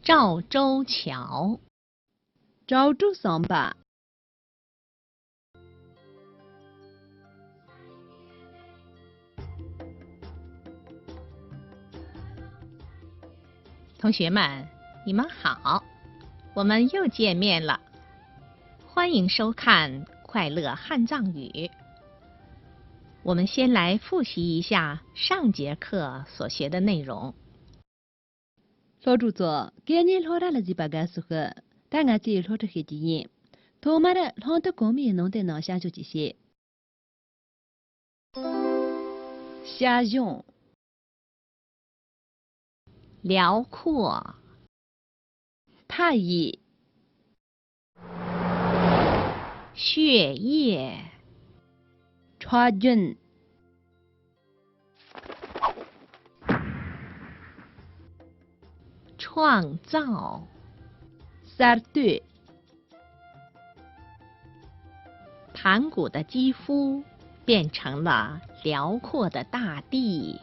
赵州桥。赵州桑巴。同学们，你们好，我们又见面了。欢迎收看《快乐汉藏语》。我们先来复习一下上节课所学的内容。老主座，今年老大了几把个时候，但俺自老的很经验，头妈的老的公民弄的能想就这些。下用。辽阔，太乙，血液，传运，创造，杀对，盘古的肌肤变成了辽阔的大地。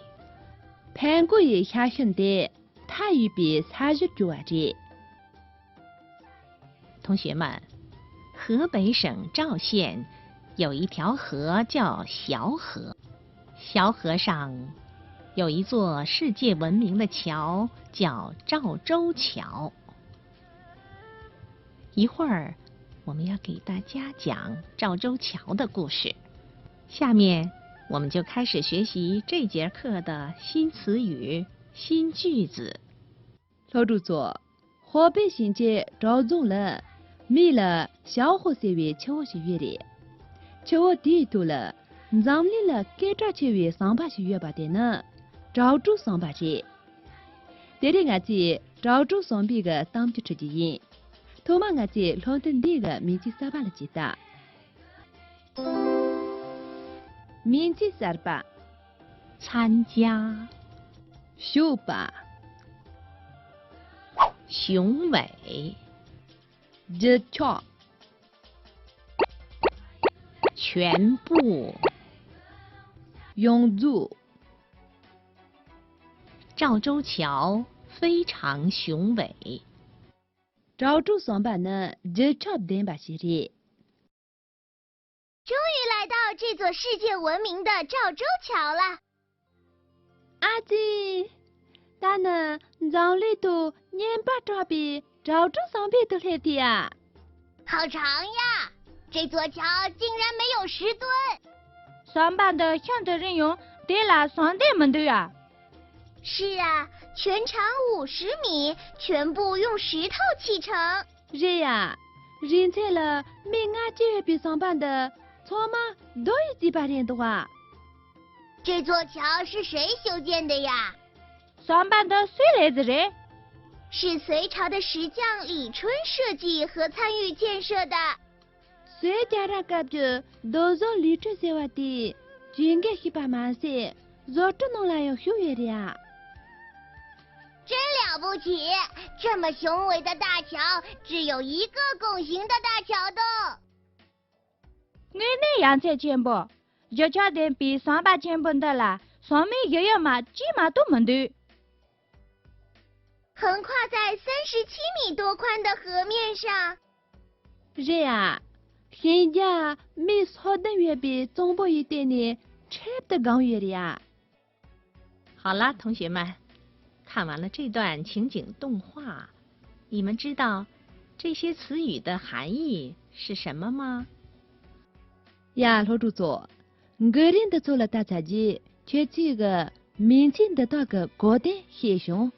盘古也下兄弟。太乙比参与主啊这。同学们，河北省赵县有一条河叫小河，小河上有一座世界闻名的桥，叫赵州桥。一会儿我们要给大家讲赵州桥的故事。下面我们就开始学习这节课的新词语、新句子。老主座，河北新界赵宗了，没了小河学院7学院的，7地多了，咱们了该这学院3学院吧的呢，赵州3去。这里俺在赵州3个当地吃的人，头嘛俺在老登地个面积3了几大，面积3参加，修吧。雄伟，这桥，全部，永驻。赵州桥非常雄伟。赵州3呢，这桥顶把系列。终于来到这座世界闻名的赵州桥了。阿姐。但呢，咱里头年把这边赵州3边都来的呀。好长呀！这座桥竟然没有10吨。上班的相责人用得了3点门头呀。是啊，全长50米，全部用石头砌成。是呀，人才了，没俺这边上班的，错嘛都有几百人的话。这座桥是谁修建的呀？上班的谁来的人？是隋朝的石匠李春设计和参与建设的。隋家人感觉都是李春设计的，应该是把马些，做这弄来要修约的呀。真了不起！这么雄伟的大桥，只有一个拱形的大桥洞。俺那样才全部，这桥顶比300全部的了，上面也有嘛，几码都门头。横跨在37米多宽的河面上。是呀，现在每所的月比总部一点的差不多更远的呀。好了，同学们，看完了这段情景动画，你们知道这些词语的含义是什么吗？呀，老主座，个人的做了大家姐，却这个民间的那个高等黑熊。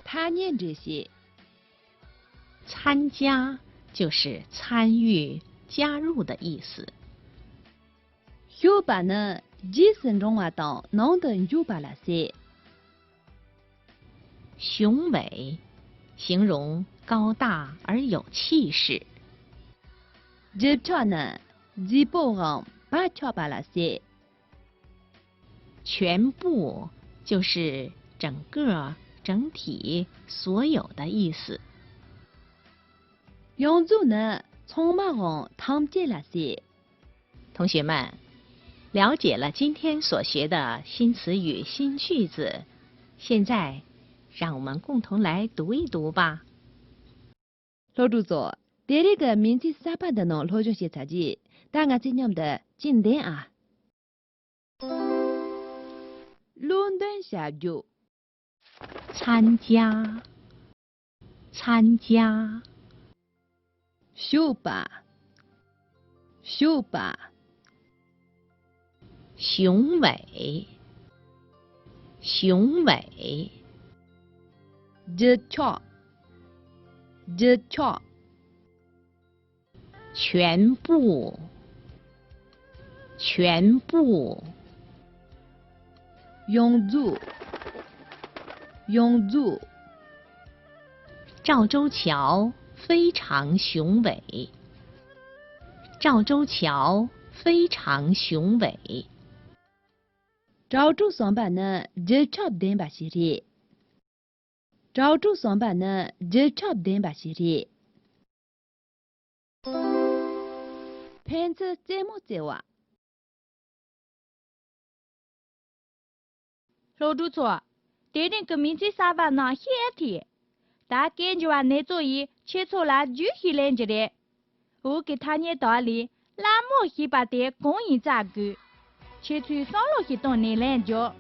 他念这些，参加就是参与、加入的意思。有把呢，几分钟啊当弄得有把了些。雄伟，形容高大而有气势。这桥呢，基本上把桥把了些。全部就是整个、整体、所有的意思。永驻呢，从马上汤解了些。同学们，了解了今天所学的新词语、新句子，现在让我们共同来读一读吧。老主座，第一个名字三班的呢，老中些杂技，大家今年的经典啊。伦敦下酒，参加，参加，修吧，修吧，雄伟，雄伟，这巧，这巧，全部，全部，永驻，永驻，赵州桥非常雄伟，赵州桥非常雄伟，赵州双班呢，这差不多吧些的。赵州双班呢，这差不多吧些的。骗子怎么做啊？老主座，第一个名字三班呢，黑天，大感觉话那座椅切错了就黑脸着的，我给他念道理，拉莫黑把的供应咋个，切出上路去当你脸着。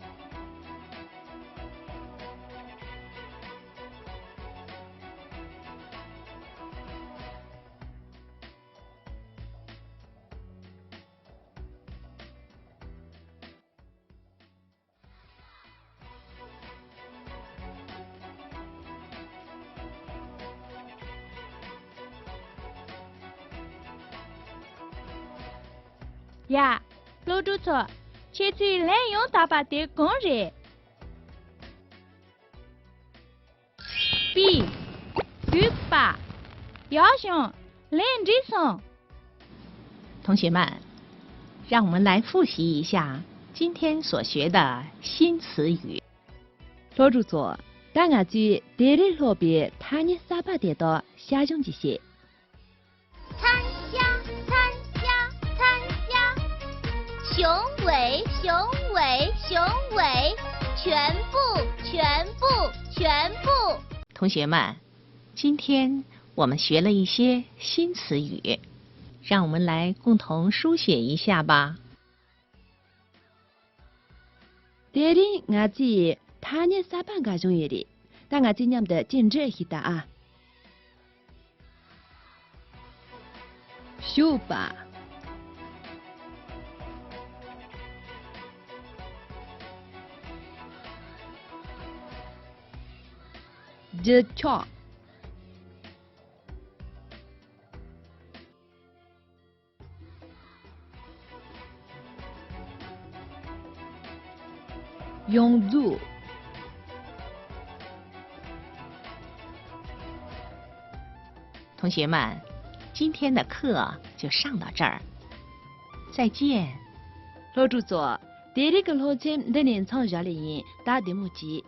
呀，老主座，切出滥用大把的工人。B， Goodbye， 要想练这上。同学们，让我们来复习一下今天所学的新词语。老主座，大家就第一路边他呢三班的到下中这些。参加，参加，参加，雄伟，雄伟，雄伟，全部，全部，全部。同学们，今天我们学了一些新词语，让我们来共同书写一下吧。第一，我记他呢三班个中的，大家今年的禁止一打啊。修吧，这巧，永驻，同学们，今天的课就上到这儿，再见。老主座，第一个老师的年长下来人打的目击。